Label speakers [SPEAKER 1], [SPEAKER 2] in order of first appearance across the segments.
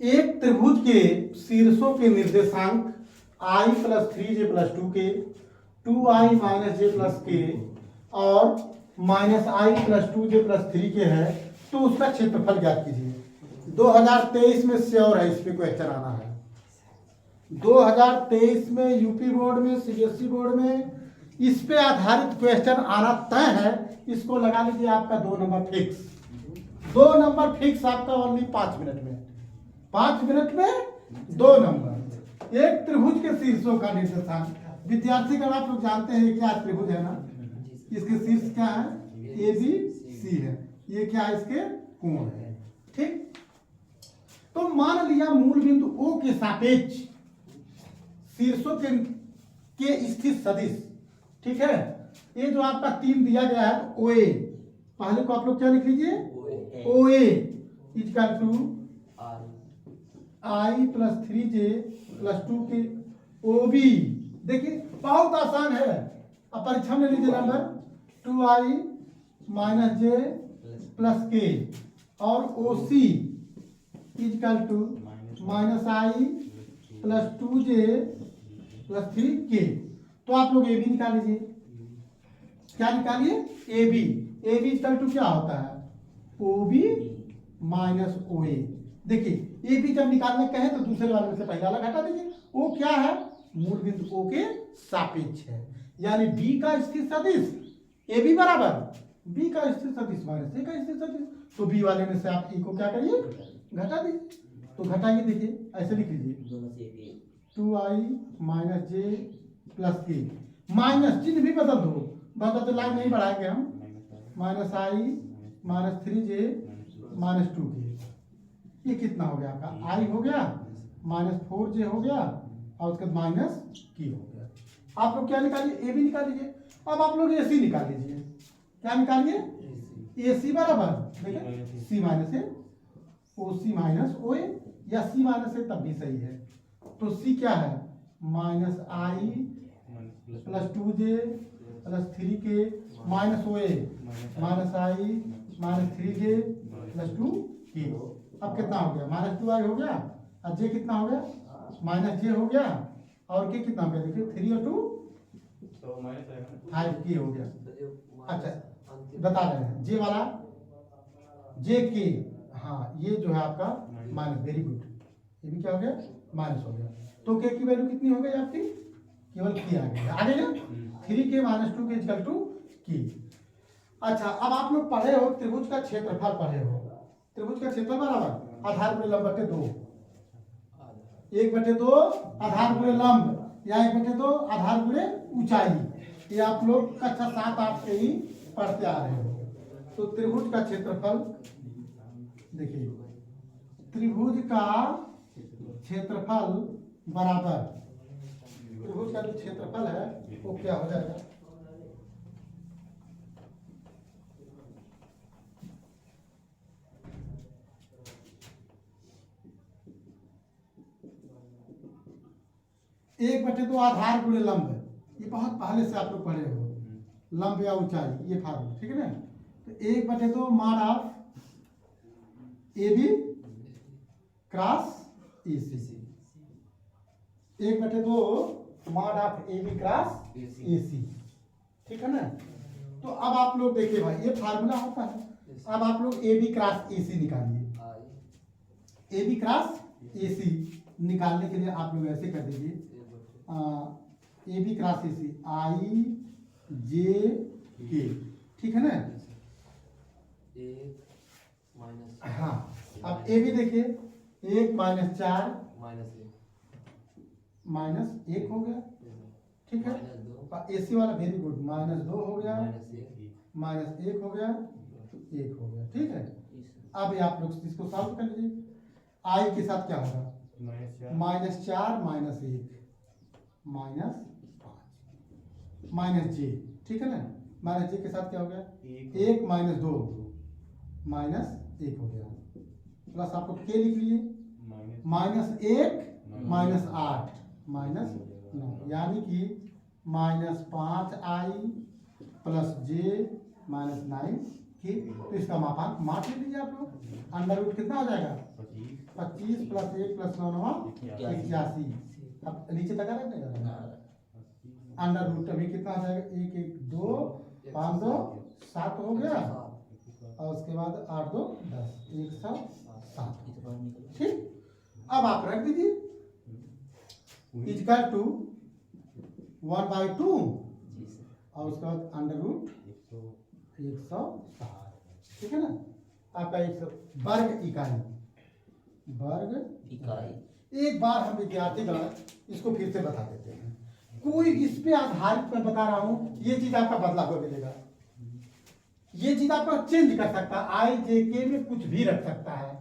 [SPEAKER 1] एक त्रिभुज के शीर्षों के निर्देशांक i plus 3j plus 2k 2i minus J plus k और minus i plus 2j plus 3k है, तो उसका क्षेत्रफल ज्ञात कीजिए। 2023 में श्योर है इस पे क्वेश्चन आना है। 2023 में यूपी बोर्ड में, सीबीएसई बोर्ड में इस पे आधारित क्वेश्चन आना तय है। इसको लगा लीजिए आपका 2 नंबर फिक्स। 2 नंबर फिक्स आपका ओनली 5 मिनट में। 5 मिनट में 2 नंबर। एक त्रिभुज के शीर्षों का निर्देशांक। विद्यार्थीगण आप लोग जानते हैं क्या त्रिभुज है ना, इसके शीर्ष क्या है, ए बी सी है। ये क्या है, इसके कोण है। ठीक, तो मान लिया मूल बिंदु ओ के सापेक्ष शीर्षों के स्थित सदिश। ठीक है, ये जो आपका 3 दिया गया है तो ओ ए, पहले को आप लोग क्या लिख लीजिए, O A equal to i plus 3j plus 2k O B. देखिए बहुत आसान है, अब परीक्षा में लीजिए नंबर 2i माइनस जे प्लस के और O C equal to minus i plus 2j plus 3k। तो आप लोग ए बी निकाल लीजिए। क्या निकालिए, A B. A B equal to क्या होता है, ओ बी माइनस ओ ए। देखिए ए बी जब निकालने कहे तो दूसरे वाले में से पहला वाला घटा दीजिए। ओ क्या है, मूल बिंदु ओ के सापेक्ष है, यानी बी का स्थित सदिश ए बी बराबर बी का स्थित सदिश माइनस ए का स्थित सदिश। तो बी वाले में से आप ए को क्या करिए, घटा दीजिए। तो घटाइए, देखिए ऐसे लिख लीजिए 2i माइनस जे प्लस के, माइनस चिन्ह भी बदल दो, बदल तो लाइन नहीं बढ़ाएंगे हम। Minus i minus 3j minus 2k। ये कितना हो गया आपका, आई हो गया माइनस 4j हो गया और उसके बाद माइनस k हो गया। आप लोग क्या निकालिए, ए बी निकाल लीजिए। अब आप लोग ए सी निकाल लीजिए। क्या निकालिए, ए सी बराबर देखिए सी माइनस ए, ओ सी माइनस ओ ए, या सी माइनस ए तब भी सही है। तो सी क्या है, minus i plus 2j plus 3k minus O A minus i minus 3j plus 2k। अब कितना हो गया, माइनस 2i हो गया और जे कितना हो गया, माइनस जे हो गया और के कितना हो गया, देखिए 3 और 2 5k हो गया। अच्छा बता रहे हैं जे वाला जे के, हाँ ये जो है आपका माइनस, वेरी गुड, ये भी क्या हो गया, माइनस हो गया। तो के की वैल्यू कितनी हो गई आपकी, केवल की आ गई, आगे ना 3k minus 2k equal to की। अच्छा अब आप लोग पढ़े हो त्रिभुज का क्षेत्रफल पढ़े हो। त्रिभुज का क्षेत्रफल बराबर आधार गुणे लंब बटे 2, 1/2 आधार गुणे लंब या 1/2 आधार गुणे ऊंचाई। ये आप लोग कक्षा 7-8 से ही पढ़ते आ रहे हो। तो त्रिभुज का क्षेत्रफल देखिए, त्रिभुज का क्षेत्रफल बराबर त्रिभुज का जो क्षेत्रफल है वो क्या हो जाएगा, एक बटे 2 आधार गुणे लंब। ये बहुत पहले से आप लोग पढ़े हो, लंब या ऊंचाई, ये फार्मूला ठीक है ना। तो 1/2 mod of A B cross A C, 1/2 mod of A B cross A C, ठीक है ना। तो अब आप लोग देखिए भाई ये फार्मूला होता है। अब आप लोग ए बी क्रॉस ए सी निकालिए। ए बी क्रॉस ए सी निकालने के लिए आप लोग ऐसे कर दीजिए, ए बी क्रॉस ए सी आई जे के, ठीक है ना। हाँ अब ए बी देखिए 1 माइनस 4 माइनस 1 हो गया, ठीक है। ए सी वाला वेरी गुड, -2 हो गया माइनस 1 हो गया 1 हो गया, ठीक है। अब ये आप लोग इसको सॉल्व कर लीजिए। आई के साथ क्या होगा, -4 माइनस 1 माइनस 5 माइनस जे, ठीक है ना। माइनस जे के साथ क्या हो गया 1 माइनस 2 माइनस 1 हो गया, प्लस आप लोग के लिख लिए -1 माइनस 8 माइनस 9, यानी कि -5i प्लस जे माइनस 9 की। तो इसका मापांक माप ले लीजिए आप लोग, अंडर रूट कितना हो जाएगा 25 प्लस 1 प्लस 9 9 81। अब नीचे तक आ रहा है ना, अंडर रूट अभी कितना आ जाएगा, 1 1 2 5 2 7 हो गया, और उसके बाद 8 2 10 107। ठीक, अब आप रख दीजिए इजकल टू 1/2 और उसके बाद अंडर रूट 107। ठीक है ना, आपका 100 वर्ग इकाई। एक बार हम विद्यार्थीगण इसको फिर से बता देते हैं, कोई इस पे आधारित मैं बता रहा हूं, ये चीज आपका बदला हुआ मिलेगा, ये चीज आपका चेंज कर सकता है, आई जे के में कुछ भी रख सकता है।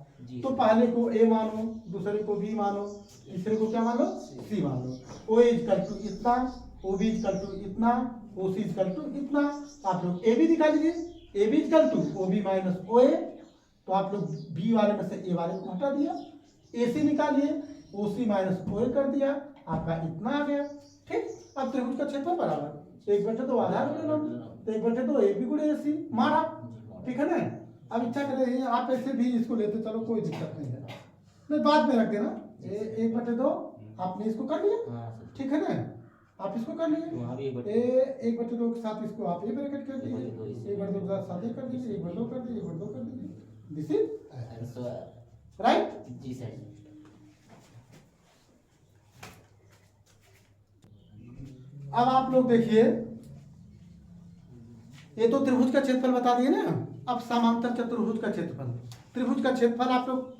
[SPEAKER 1] तो पहले को ए मानो, दूसरे को बी मानो, तीसरे को क्या मानो, सी मानो। ओ इजकल टू इतना, ओ बी इजकल टू इतना, ओ सी इजकल टू इतना। आप लोग ए बी दिखा दीजिए, A B equal to O B minus O A, तो आप लोग बी वाले में से ए वाले को हटा दिया, ए सी निकालिए, ओ सी माइनस ओ ए कर दिया, आपका इतना आ गया। ठीक, अब त्रिभुज का क्षेत्रफल बराबर 1/2 आधार गुणे लंब, तो 1/2 ए बी गुणे ए सी मारा। ठीक है ना, अब इच्छा करें आप ऐसे भी इसको लेते चलो, कोई दिक्कत नहीं है, मैं बाद में रख देना 1/2 आपने इसको कर लिया। ठीक है ना, आप इसको कर लिए, 1/2 के साथ इसको आप ये ब्रैकेट कर दीजिए, 1/2 के साथ 7 कर दीजिए, 1/2 कर दीजिए, 1/2 कर दीजिए, दिस इज राइट।
[SPEAKER 2] जी सर।
[SPEAKER 1] अब आप लोग देखिए, ये तो त्रिभुज का क्षेत्रफल बता दिए ना, अब समांतर चतुर्भुज का क्षेत्रफल। त्रिभुज का क्षेत्रफल आप लोग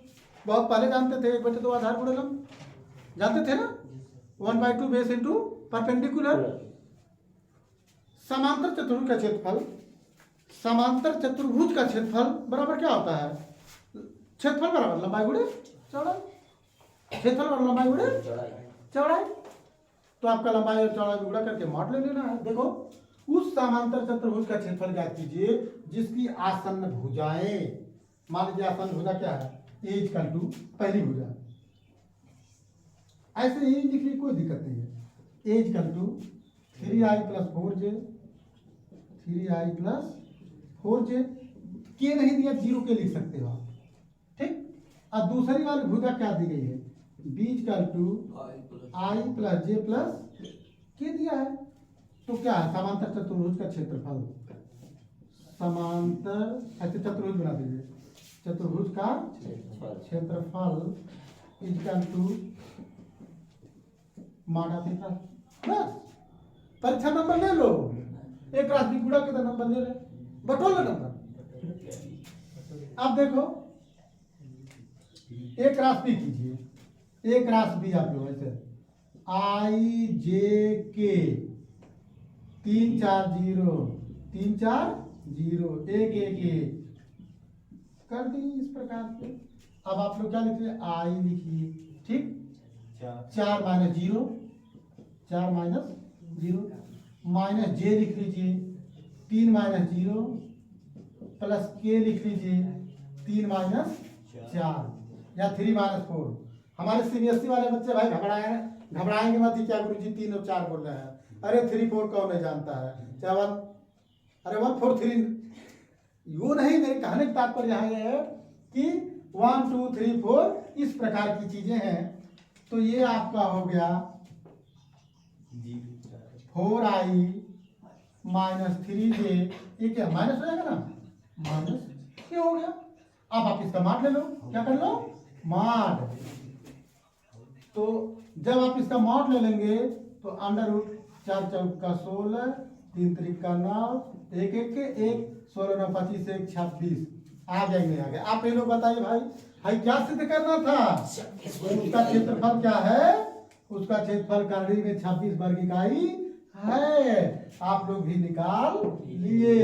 [SPEAKER 1] बहुत पहले जानते थे, 1/2 आधार गुणे लंब, जानते थे ना, 1/2 बेस इंटू परपेंडिकुलर। समांतर चतुर्भुज का क्षेत्रफल, समांतर चतुर्भुज का क्षेत्रफल बराबर क्या होता है, क्षेत्रफल बराबर लंबाई गुणे चौड़ाई, क्षेत्रफल बराबर लंबाई गुणे चौड़ाई। तो आपका लंबाई और चौड़ाई गुणा करके मॉड ले लेना है। देखो, उस समांतर चतुर्भुज का क्षेत्रफल ज्ञात कीजिए जिसकी आसन्न भुजाएं, मान लीजिए आसन्न भुजा क्या है, ए इक्वल टू पहली भुजा, ऐसे ही लिख ली, कोई दिक्कत नहीं है, ए equal to 3i + 4j, 3i + 4j, के नहीं दिया 0 के लिख सकते हो आप। ठीक, अब दूसरी वाली भुजा क्या दी गई है, b equal to i + j + के दिया है। तो क्या है, समांतर चतुर्भुज का क्षेत्रफल, समांतर ऐसे चतुर्भुज बना दीजिए, चतुर्भुज का क्षेत्रफल इक्वल टू माना थीटा, बस। परीक्षा नंबर ले लो, एक राशि गुणा के नंबर ले ले, बटोल नंबर। अब देखो, एक राशि कीजिए, एक राशि भी आप लोग ऐसे आई जे के 3 4 0 3 4 0 1 1 1 कर दी इस प्रकार से। अब आप लोग क्या लिखिए, आई लिखिए, ठीक, 4 - 0 4 - 0 माइनस जे लिख लीजिए, 3 - 0 प्लस के लिख लीजिए, 3 - 4 या 3 - 4। हमारे सीबीएसई वाले बच्चे भाई घबराएंगे मत, क्या गुरुजी 3 और 4 बोल रहे हैं, अरे 3 4 कौन नहीं जानता है, क्या 1, अरे 1 4 3 यू नहीं। मेरे कहने का तात्पर्य यहाँ ये है कि 1 2 3 4 इस प्रकार की चीजें हैं। तो ये आपका हो गया 4i - 3j, ये क्या माइनस हो जाएगा ना, माइनस ये हो गया। अब आप इसका माड ले लो, क्या कर लो, माड। तो जब आप इसका मॉड ले लेंगे तो अंडर रूट 4 चौका 16, 3 त्रिका 9, 1 1 के 1, 16 9 25 1 26 आ जाएंगे। आगे आप ये लोग बताइए भाई क्या सिद्ध करना था, उसका क्षेत्रफल क्या है, उसका क्षेत्रफल करड़ी में 26 वर्ग इकाई है, आप लोग भी निकाल लिए।